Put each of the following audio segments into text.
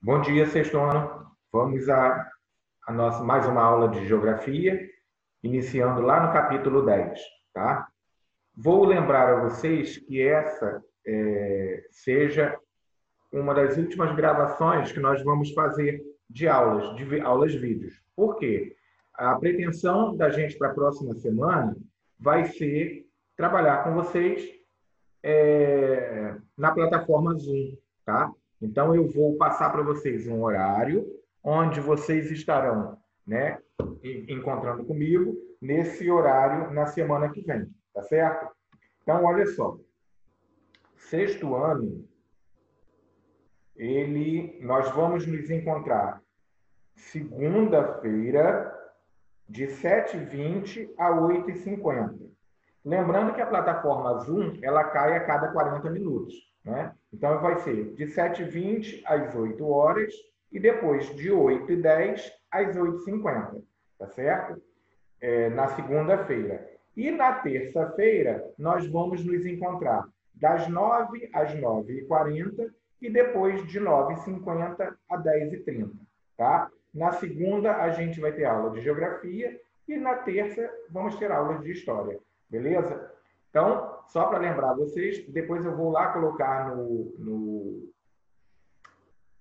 Bom dia, sexto ano. Vamos a nossa mais uma aula de geografia, iniciando lá no capítulo 10, tá? Vou lembrar a vocês que essa seja uma das últimas gravações que nós vamos fazer de aulas vídeos. Por quê? A pretensão da gente para a próxima semana vai ser trabalhar com vocês na plataforma Zoom, tá? Então, eu vou passar para vocês um horário onde vocês estarão, né, encontrando comigo nesse horário na semana que vem, tá certo? Então, olha só. Sexto ano, nós vamos nos encontrar segunda-feira, de 7h20 a 8h50. Lembrando que a plataforma Zoom, ela cai a cada 40 minutos, né? Então, vai ser de 7h20 às 8 horas e depois de 8h10 às 8h50, tá certo? Na segunda-feira. E na terça-feira, nós vamos nos encontrar das 9 às 9h40 e depois de 9h50 a 10h30, tá? Na segunda, a gente vai ter aula de geografia e na terça, vamos ter aulas de história. Beleza? Então, só para lembrar vocês, depois eu vou lá colocar no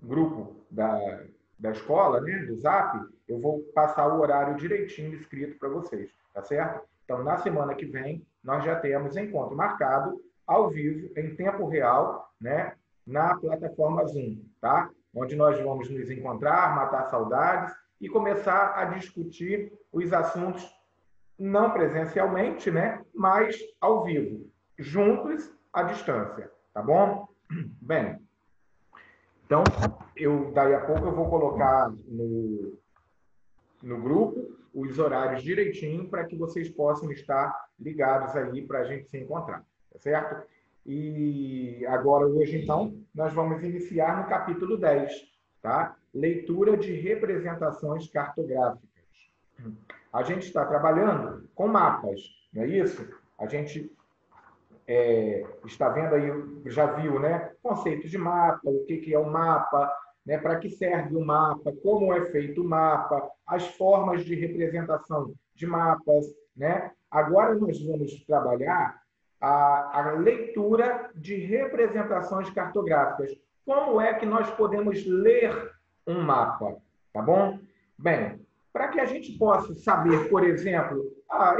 grupo da escola, né, do Zap, eu vou passar o horário direitinho escrito para vocês, tá certo? Então, na semana que vem, nós já temos encontro marcado, ao vivo, em tempo real, né, na plataforma Zoom, tá? Onde nós vamos nos encontrar, matar saudades e começar a discutir os assuntos não presencialmente, né? Mas ao vivo, juntos à distância, tá bom? Bem, então, daí a pouco eu vou colocar no grupo os horários direitinho para que vocês possam estar ligados aí para a gente se encontrar, tá certo? E agora, hoje, então, nós vamos iniciar no capítulo 10, tá? Leitura de representações cartográficas. A gente está trabalhando com mapas, não é isso? A gente está vendo aí, já viu, né? Conceitos de mapa, o que é o mapa, né? Para que serve o mapa, como é feito o mapa, as formas de representação de mapas, né? Agora nós vamos trabalhar a leitura de representações cartográficas. Como é que nós podemos ler um mapa, tá bom? Bem, para que a gente possa saber, por exemplo,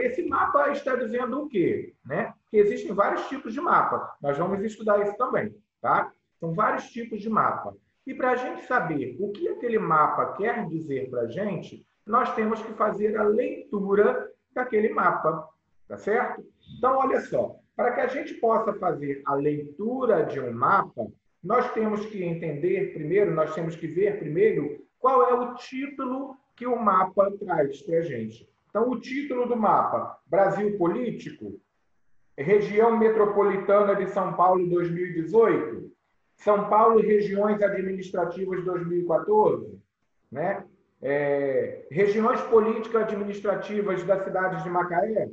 esse mapa está dizendo o quê? Né? Que existem vários tipos de mapa. Nós vamos estudar isso também, tá? São vários tipos de mapa. E para a gente saber o que aquele mapa quer dizer para a gente, nós temos que fazer a leitura daquele mapa, tá certo? Então, olha só, para que a gente possa fazer a leitura de um mapa, nós temos que entender primeiro, nós temos que ver primeiro qual é o título que o mapa traz para a gente. Então, o título do mapa, Brasil Político, Região Metropolitana de São Paulo 2018, São Paulo Regiões Administrativas 2014, né? Regiões Políticas Administrativas da cidade de Macaé.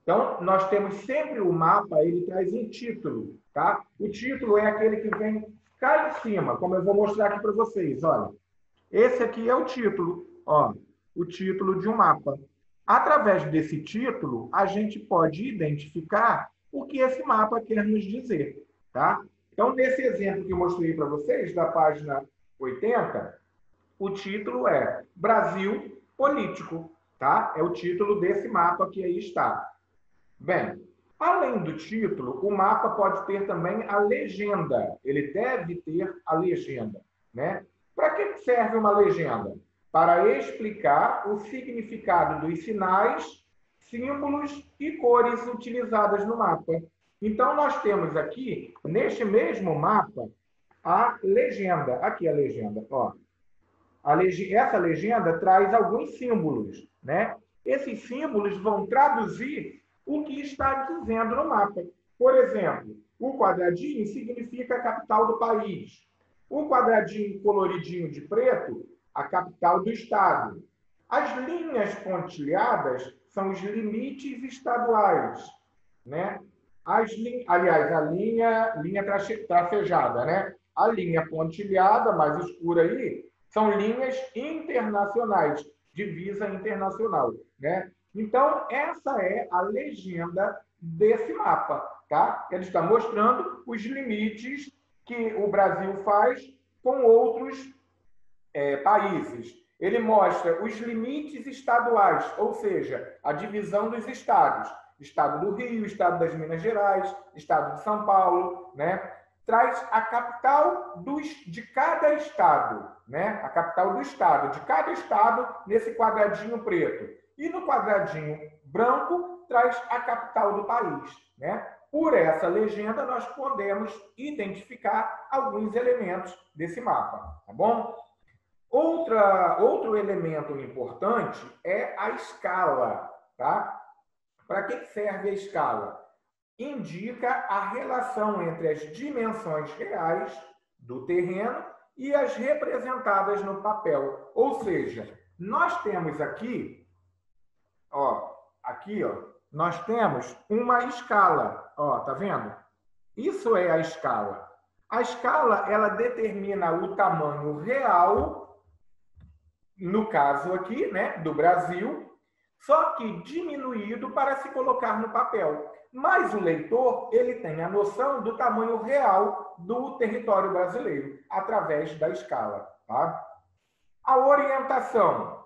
Então, nós temos sempre o mapa, ele traz um título, tá? O título é aquele que vem cá em cima, como eu vou mostrar aqui para vocês, olha. Esse aqui é o título, ó, o título de um mapa. Através desse título, a gente pode identificar o que esse mapa quer nos dizer, tá? Então, nesse exemplo que eu mostrei para vocês, da página 80, o título é Brasil Político, tá? É o título desse mapa que aí está. Bem, além do título, o mapa pode ter também a legenda. Ele deve ter a legenda, né? Para que serve uma legenda? Para explicar o significado dos sinais, símbolos e cores utilizadas no mapa. Então, nós temos aqui, neste mesmo mapa, a legenda. Aqui a legenda, ó. Essa legenda traz alguns símbolos, né? Esses símbolos vão traduzir o que está dizendo no mapa. Por exemplo, o quadradinho significa a capital do país. O quadradinho coloridinho de preto, a capital do estado. As linhas pontilhadas são os limites estaduais, né? Aliás, a linha tracejada, né? A linha pontilhada, mais escura aí, são linhas internacionais, divisa internacional, né? Então, essa é a legenda desse mapa, tá? Ele está mostrando os limites que o Brasil faz com outros países. Ele mostra os limites estaduais, ou seja, a divisão dos estados. Estado do Rio, Estado das Minas Gerais, Estado de São Paulo, né? Traz a capital de cada estado, né? A capital do estado, de cada estado nesse quadradinho preto. E no quadradinho branco traz a capital do país, né? Por essa legenda nós podemos identificar alguns elementos desse mapa, tá bom? Outro elemento importante é a escala, tá? Para que serve a escala? Indica a relação entre as dimensões reais do terreno e as representadas no papel. Ou seja, nós temos aqui, nós temos uma escala, tá vendo? Isso é a escala. A escala, ela determina o tamanho real, no caso aqui, né, do Brasil, só que diminuído para se colocar no papel. Mas o leitor, ele tem a noção do tamanho real do território brasileiro, através da escala, tá? A orientação,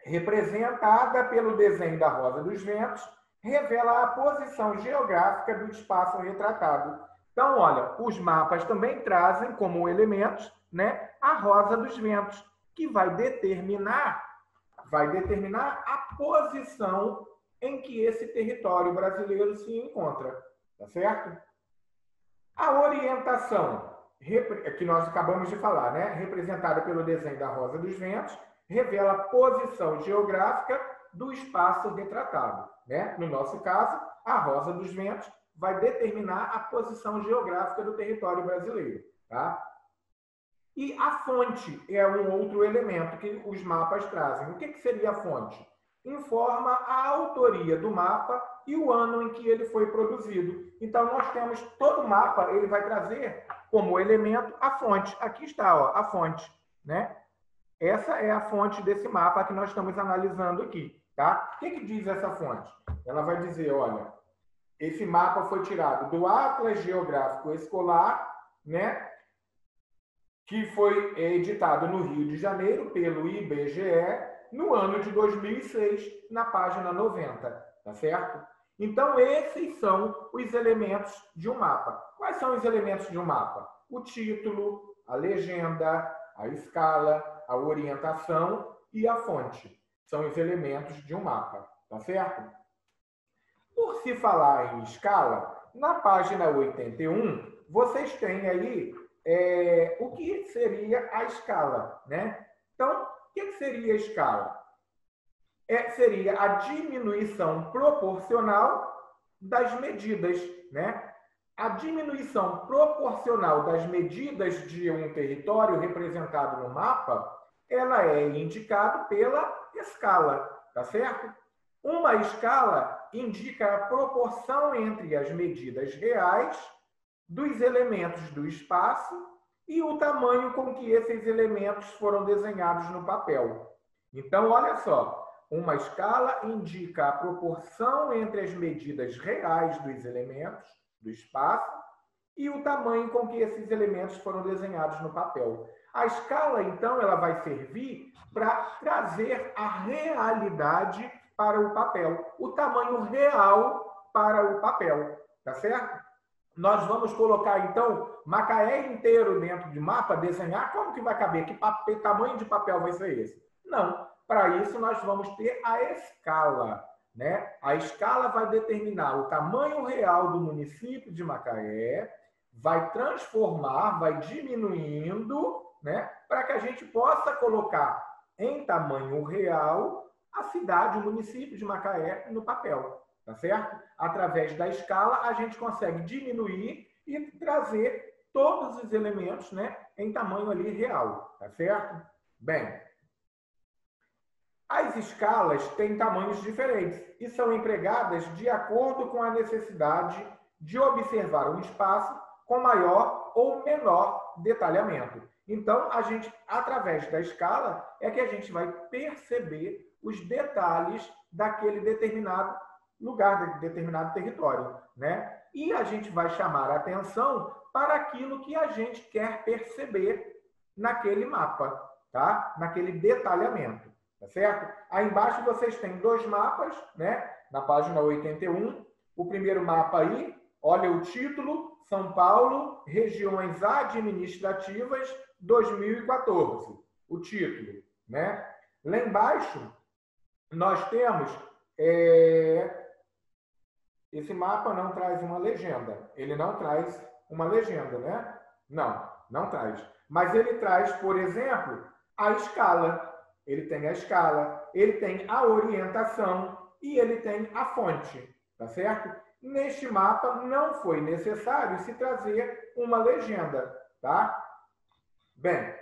representada pelo desenho da Rosa dos Ventos, revela a posição geográfica do espaço retratado. Então, olha, os mapas também trazem como elementos, né, a Rosa dos Ventos, que vai determinar a posição em que esse território brasileiro se encontra, tá certo? A orientação, que nós acabamos de falar, né, representada pelo desenho da Rosa dos Ventos, revela a posição geográfica do espaço retratado, né? No nosso caso, a Rosa dos Ventos vai determinar a posição geográfica do território brasileiro, tá? E a fonte é um outro elemento que os mapas trazem. O que seria a fonte? Informa a autoria do mapa e o ano em que ele foi produzido. Então, nós temos todo o mapa, ele vai trazer como elemento a fonte. Aqui está, ó, a fonte, né? Essa é a fonte desse mapa que nós estamos analisando aqui, tá? O que diz essa fonte? Ela vai dizer, olha, esse mapa foi tirado do Atlas Geográfico Escolar, né? Que foi editado no Rio de Janeiro pelo IBGE no ano de 2006, na página 90, tá certo? Então, esses são os elementos de um mapa. Quais são os elementos de um mapa? O título, a legenda, a escala, a orientação e a fonte. São os elementos de um mapa, tá certo? Por se falar em escala, na página 81, vocês têm aí o que seria a escala, né? Então, o que seria a escala? Seria a diminuição proporcional das medidas, né? A diminuição proporcional das medidas de um território representado no mapa, ela é indicada pela escala, tá certo? Uma escala indica a proporção entre as medidas reais dos elementos do espaço e o tamanho com que esses elementos foram desenhados no papel. Então, olha só, uma escala indica a proporção entre as medidas reais dos elementos do espaço e o tamanho com que esses elementos foram desenhados no papel. A escala, então, ela vai servir para trazer a realidade para o papel, o tamanho real para o papel, tá certo? Nós vamos colocar, então, Macaé inteiro dentro de mapa, desenhar, como que vai caber? Que tamanho de papel vai ser esse? Não. Para isso, nós vamos ter a escala, né? A escala vai determinar o tamanho real do município de Macaé, vai transformar, vai diminuindo, né? Para que a gente possa colocar em tamanho real a cidade, o município de Macaé no papel. Tá certo? Através da escala, a gente consegue diminuir e trazer todos os elementos, né, em tamanho ali real. Tá certo? Bem, as escalas têm tamanhos diferentes e são empregadas de acordo com a necessidade de observar um espaço com maior ou menor detalhamento. Então, a gente, através da escala, é que a gente vai perceber os detalhes daquele determinado lugar, de determinado território, né? E a gente vai chamar a atenção para aquilo que a gente quer perceber naquele mapa, tá? Naquele detalhamento, tá certo? Aí embaixo vocês têm dois mapas, né? Na página 81, o primeiro mapa aí, olha o título, São Paulo, regiões administrativas 2014, o título, né? Lá embaixo, nós temos... Esse mapa não traz uma legenda. Ele não traz uma legenda, né? Não traz. Mas ele traz, por exemplo, a escala. Ele tem a escala, ele tem a orientação e ele tem a fonte, tá certo? Neste mapa não foi necessário se trazer uma legenda, tá? Bem,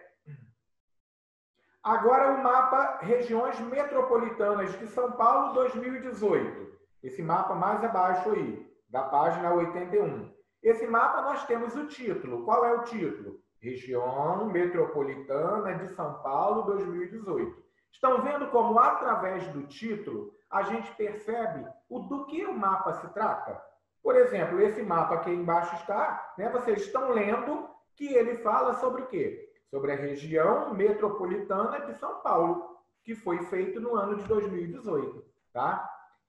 agora o mapa Regiões Metropolitanas de São Paulo 2018. Esse mapa mais abaixo aí, da página 81. Esse mapa nós temos o título. Qual é o título? Região Metropolitana de São Paulo 2018. Estão vendo como, através do título, a gente percebe do que o mapa se trata? Por exemplo, esse mapa aqui embaixo está, né? Vocês estão lendo que ele fala sobre o quê? Sobre a região metropolitana de São Paulo, que foi feito no ano de 2018, tá?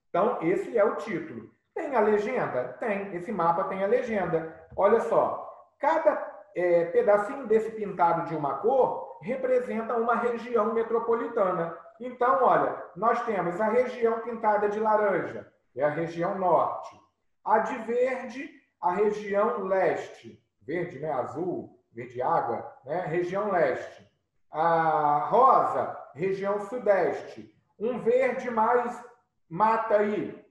Então, esse é o título. Tem a legenda? Tem. Esse mapa tem a legenda. Olha só, cada pedacinho desse pintado de uma cor representa uma região metropolitana. Então, olha, nós temos a região pintada de laranja, é a região norte. A de verde, a região leste. Verde, né? Azul, verde água, né? Região leste. A rosa, região sudeste. Um verde mais mata aí,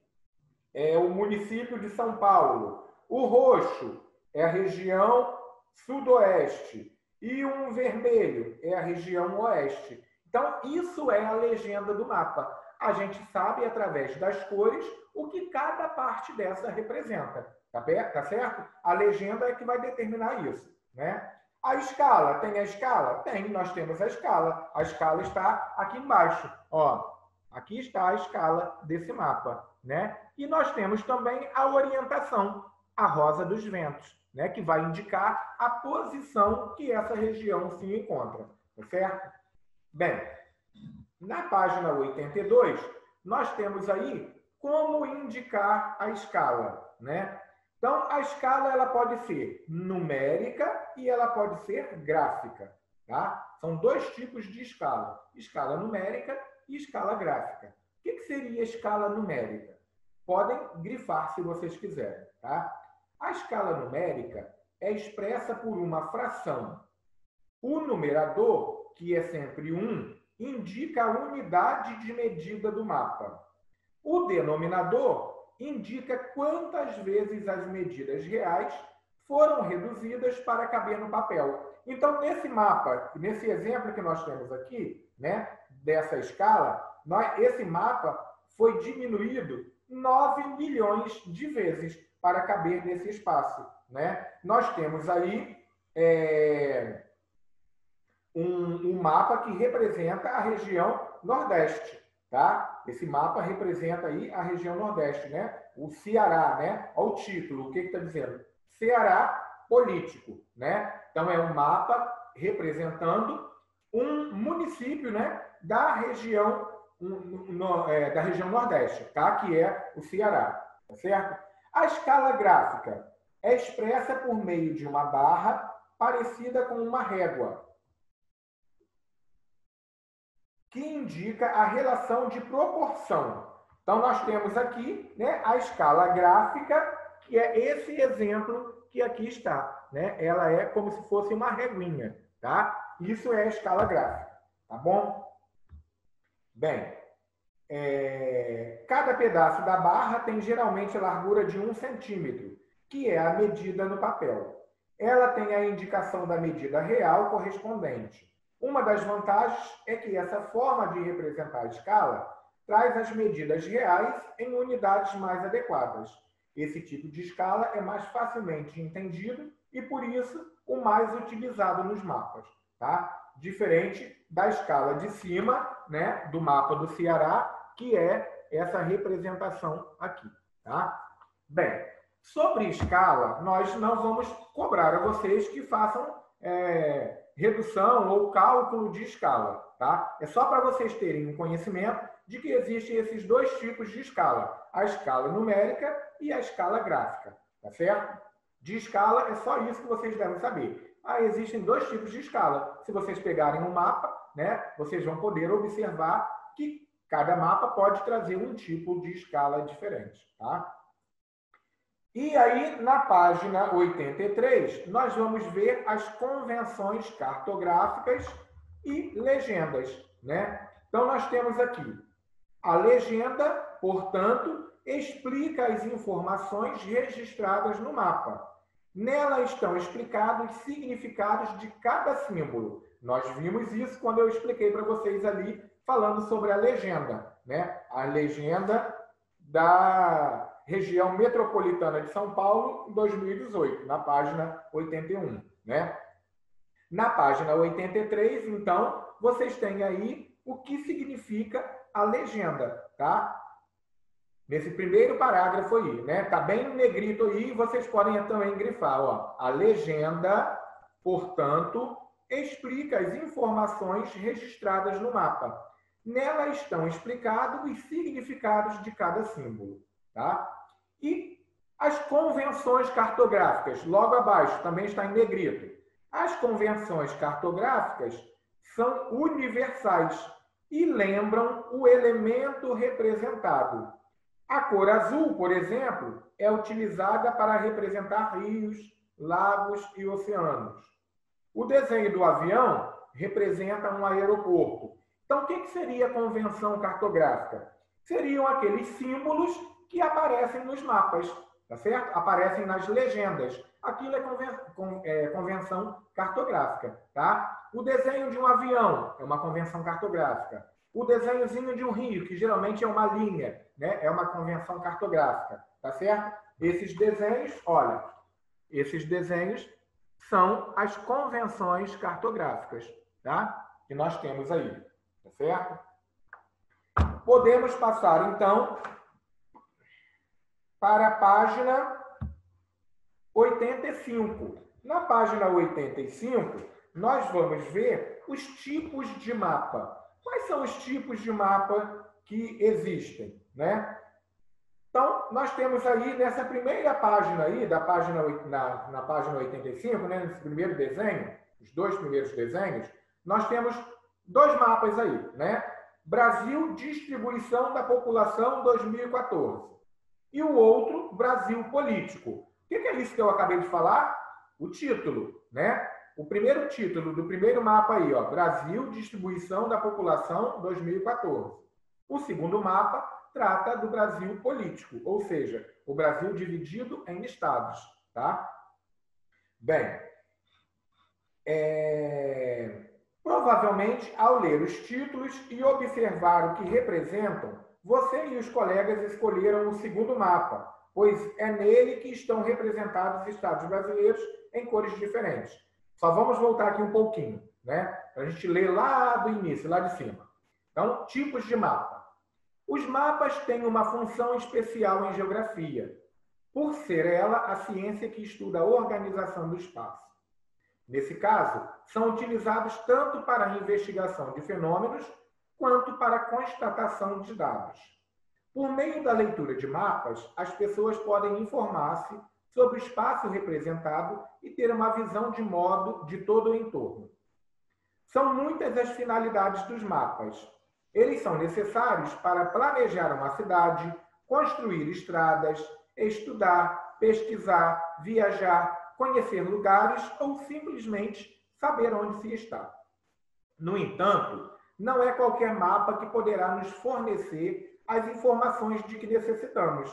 é o município de São Paulo. O roxo é a região sudoeste. E um vermelho é a região oeste. Então, isso é a legenda do mapa. A gente sabe, através das cores, o que cada parte dessa representa. Tá certo? A legenda é que vai determinar isso, né? A escala, tem a escala? Tem, nós temos a escala. A escala está aqui embaixo, ó. Aqui está a escala desse mapa, né? E nós temos também a orientação, a rosa dos ventos, né? Que vai indicar a posição que essa região se encontra, tá certo? Bem, na página 82, nós temos aí como indicar a escala, né? Então, a escala ela pode ser numérica e ela pode ser gráfica, tá? São dois tipos de escala, escala numérica e escala gráfica. O que seria escala numérica? Podem grifar se vocês quiserem, tá? A escala numérica é expressa por uma fração. O numerador, que é sempre 1, indica a unidade de medida do mapa. O denominador indica quantas vezes as medidas reais foram reduzidas para caber no papel. Então, nesse mapa, nesse exemplo que nós temos aqui, né, dessa escala, esse mapa foi diminuído 9 milhões de vezes para caber nesse espaço, né? Nós temos aí um mapa que representa a região Nordeste, tá? Esse mapa representa aí a região Nordeste, né? O Ceará, né? Olha o título, o que está dizendo? Ceará político, né? Então, é um mapa representando um município, né? Da região Nordeste, tá? Que é o Ceará, tá certo? A escala gráfica é expressa por meio de uma barra parecida com uma régua, que indica a relação de proporção. Então, nós temos aqui, né, a escala gráfica, que é esse exemplo que aqui está, né? Ela é como se fosse uma reguinha, tá? Isso é a escala gráfica, tá bom? Bem, cada pedaço da barra tem geralmente a largura de 1 centímetro, que é a medida no papel. Ela tem a indicação da medida real correspondente. Uma das vantagens é que essa forma de representar a escala traz as medidas reais em unidades mais adequadas. Esse tipo de escala é mais facilmente entendido e, por isso, o mais utilizado nos mapas, tá? Diferente da escala de cima, né, do mapa do Ceará, que é essa representação aqui, tá? Bem, sobre escala, nós não vamos cobrar a vocês que façam redução ou cálculo de escala, tá? É só para vocês terem um conhecimento de que existem esses dois tipos de escala, a escala numérica e a escala gráfica, tá certo? De escala é só isso que vocês devem saber. Existem dois tipos de escala. Se vocês pegarem um mapa, né, vocês vão poder observar que cada mapa pode trazer um tipo de escala diferente, tá? E aí, na página 83, nós vamos ver as convenções cartográficas e legendas, né? Então, nós temos aqui a legenda, portanto, explica as informações registradas no mapa. Nela estão explicados os significados de cada símbolo. Nós vimos isso quando eu expliquei para vocês ali, falando sobre a legenda, né? A legenda da região metropolitana de São Paulo, em 2018, na página 81, né? Na página 83, então, vocês têm aí o que significa a legenda, tá? Nesse primeiro parágrafo aí, né? Tá bem no negrito aí, vocês podem também grifar, ó. A legenda, portanto, explica as informações registradas no mapa. Nela estão explicados os significados de cada símbolo, tá? E as convenções cartográficas, logo abaixo, também está em negrito. As convenções cartográficas são universais e lembram o elemento representado. A cor azul, por exemplo, é utilizada para representar rios, lagos e oceanos. O desenho do avião representa um aeroporto. Então, o que seria a convenção cartográfica? Seriam aqueles símbolos que aparecem nos mapas, tá certo? Aparecem nas legendas. Aquilo é convenção cartográfica, tá? O desenho de um avião é uma convenção cartográfica. O desenhozinho de um rio, que geralmente é uma linha, né? É uma convenção cartográfica, tá certo? Esses desenhos, olha, esses desenhos são as convenções cartográficas, tá? Que nós temos aí, tá certo? Podemos passar, então, para a página 85. Na página 85, nós vamos ver os tipos de mapa. Quais são os tipos de mapa que existem, né? Então, nós temos aí, nessa primeira página aí, na página 85, né, nesse primeiro desenho, os dois primeiros desenhos, nós temos dois mapas aí, né? Brasil, distribuição da população 2014. E o outro, Brasil político. O que é isso que eu acabei de falar? O título, né? O primeiro título do primeiro mapa aí, ó, Brasil, distribuição da população 2014. O segundo mapa trata do Brasil político, ou seja, o Brasil dividido em estados, tá? Bem, provavelmente, ao ler os títulos e observar o que representam, você e os colegas escolheram o segundo mapa, pois é nele que estão representados os estados brasileiros em cores diferentes. Só vamos voltar aqui um pouquinho, né? Para a gente ler lá do início, lá de cima. Então, tipos de mapa. Os mapas têm uma função especial em geografia, por ser ela a ciência que estuda a organização do espaço. Nesse caso, são utilizados tanto para a investigação de fenômenos, quanto para a constatação de dados. Por meio da leitura de mapas, as pessoas podem informar-se sobre o espaço representado e ter uma visão de modo de todo o entorno. São muitas as finalidades dos mapas. Eles são necessários para planejar uma cidade, construir estradas, estudar, pesquisar, viajar, conhecer lugares ou simplesmente saber onde se está. No entanto, não é qualquer mapa que poderá nos fornecer as informações de que necessitamos.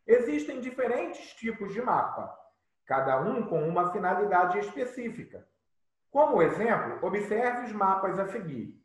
Existem diferentes tipos de mapa, cada um com uma finalidade específica. Como exemplo, observe os mapas a seguir.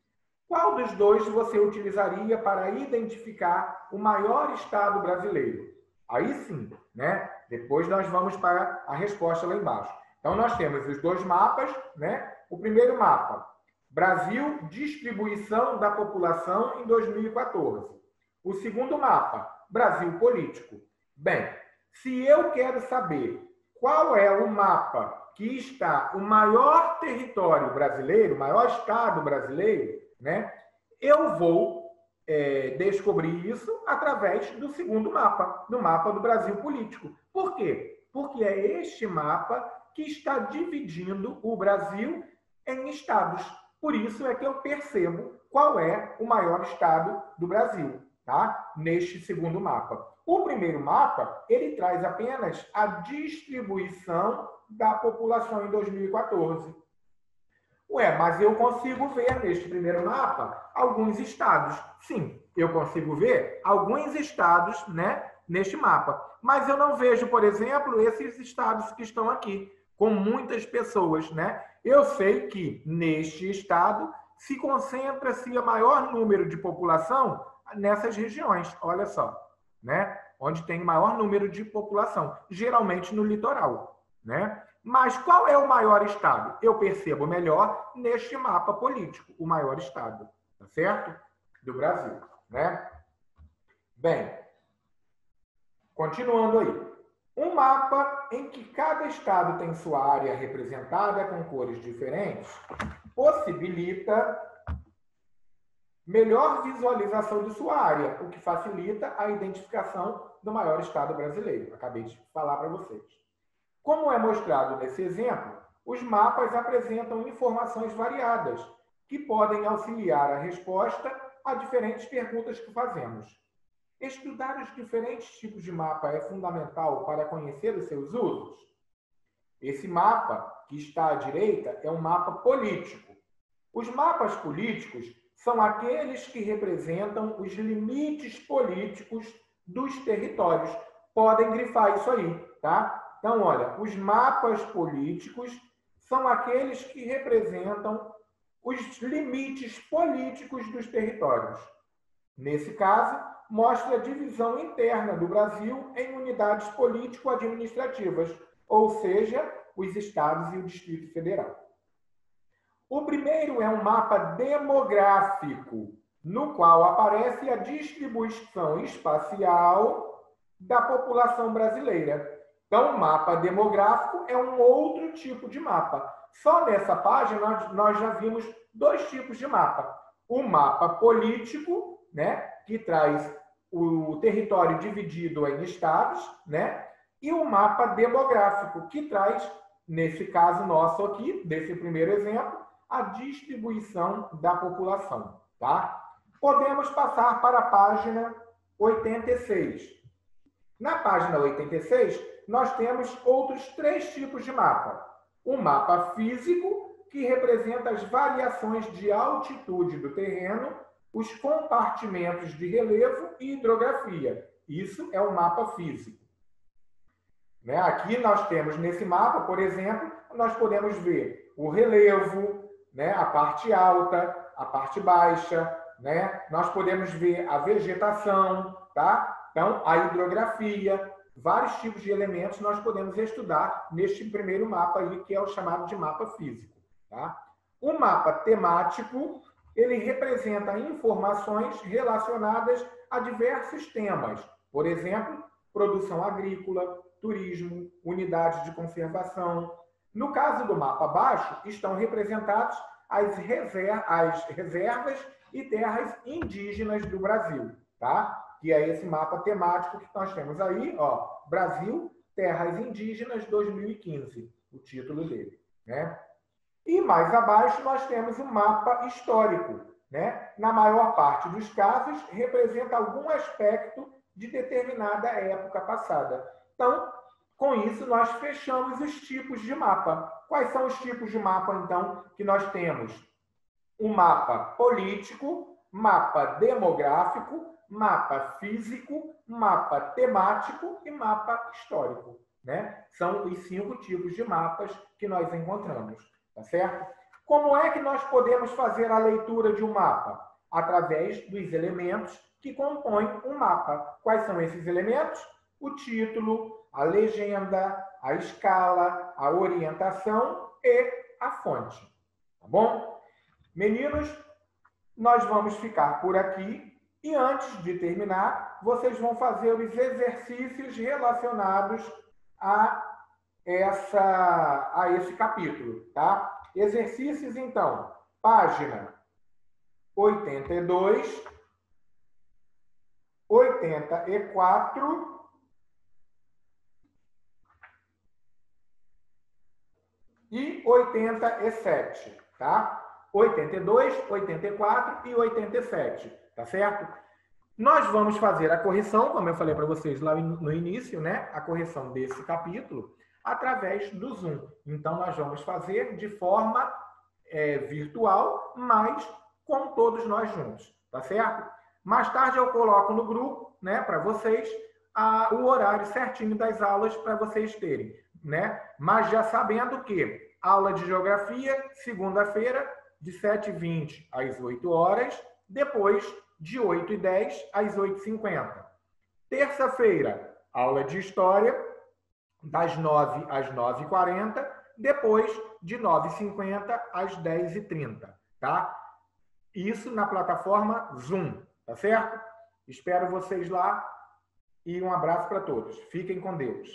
Qual dos dois você utilizaria para identificar o maior estado brasileiro? Aí sim, né? Depois nós vamos para a resposta lá embaixo. Então, nós temos os dois mapas, né? O primeiro mapa, Brasil, distribuição da população em 2014. O segundo mapa, Brasil político. Bem, se eu quero saber qual é o mapa que está o maior território brasileiro, o maior estado brasileiro, né? Eu vou descobrir isso através do segundo mapa, do mapa do Brasil político. Por quê? Porque é este mapa que está dividindo o Brasil em estados. Por isso é que eu percebo qual é o maior estado do Brasil, tá? Neste segundo mapa. O primeiro mapa, ele traz apenas a distribuição da população em 2014. Ué, mas eu consigo ver neste primeiro mapa alguns estados. Sim, eu consigo ver alguns estados, né, neste mapa. Mas eu não vejo, por exemplo, esses estados que estão aqui, com muitas pessoas, né? Eu sei que neste estado se concentra-se o maior número de população nessas regiões, olha só, né? Onde tem maior número de população, geralmente no litoral, né? Mas qual é o maior estado? Eu percebo melhor neste mapa político, o maior estado, tá certo? Do Brasil, né? Bem, continuando aí. Um mapa em que cada estado tem sua área representada com cores diferentes possibilita melhor visualização de sua área, o que facilita a identificação do maior estado brasileiro. Acabei de falar para vocês. Como é mostrado nesse exemplo, os mapas apresentam informações variadas que podem auxiliar a resposta a diferentes perguntas que fazemos. Estudar os diferentes tipos de mapa é fundamental para conhecer os seus usos? Esse mapa, que está à direita, é um mapa político. Os mapas políticos são aqueles que representam os limites políticos dos territórios. Podem grifar isso aí, tá? Então, olha, os mapas políticos são aqueles que representam os limites políticos dos territórios. Nesse caso, mostra a divisão interna do Brasil em unidades político-administrativas, ou seja, os estados e o Distrito Federal. O primeiro é um mapa demográfico, no qual aparece a distribuição espacial da população brasileira. Então, o mapa demográfico é um outro tipo de mapa. Só nessa página nós já vimos dois tipos de mapa. O mapa político, né, que traz o território dividido em estados, né, e o mapa demográfico, que traz, nesse caso nosso aqui, desse primeiro exemplo, a distribuição da população, tá? Podemos passar para a página 86. Na página 86, nós temos outros três tipos de mapa. O mapa físico, que representa as variações de altitude do terreno, os compartimentos de relevo e hidrografia. Isso é o mapa físico. Né? Aqui nós temos nesse mapa, por exemplo, nós podemos ver o relevo, né? A parte alta, a parte baixa, né? Nós podemos ver a vegetação, tá? Então, a hidrografia, vários tipos de elementos nós podemos estudar neste primeiro mapa aí, que é o chamado de mapa físico, tá? O mapa temático, ele representa informações relacionadas a diversos temas. Por exemplo, produção agrícola, turismo, unidades de conservação. No caso do mapa baixo, estão representados as reservas e terras indígenas do Brasil, tá? Que é esse mapa temático que nós temos aí, ó, Brasil, Terras Indígenas 2015, o título dele, né? E mais abaixo nós temos o mapa histórico, né? Na maior parte dos casos, representa algum aspecto de determinada época passada. Então, com isso, nós fechamos os tipos de mapa. Quais são os tipos de mapa, então, que nós temos? O mapa político, mapa demográfico, mapa físico, mapa temático e mapa histórico, né? São os 5 tipos de mapas que nós encontramos, tá certo? Como é que nós podemos fazer a leitura de um mapa? Através dos elementos que compõem um mapa. Quais são esses elementos? o título, a legenda, a escala, a orientação e a fonte. Tá bom? Meninos, nós vamos ficar por aqui e antes de terminar, vocês vão fazer os exercícios relacionados a esse capítulo, tá? Exercícios, então, página 82, 84 e 87, tá? 82, 84 e 87, tá certo? Nós vamos fazer a correção, como eu falei para vocês lá no início, né? A correção desse capítulo através do Zoom. Então, nós vamos fazer de forma virtual, mas com todos nós juntos, tá certo? Mais tarde eu coloco no grupo, né, para vocês, o horário certinho das aulas para vocês terem, né? Mas já sabendo que aula de geografia, segunda-feira, de 7h20 às 8 horas, depois de 8h10 às 8h50. Terça-feira, aula de história, das 9 às 9h40, depois de 9h50 às 10h30, tá? Isso na plataforma Zoom, tá certo? Espero vocês lá e um abraço para todos. Fiquem com Deus.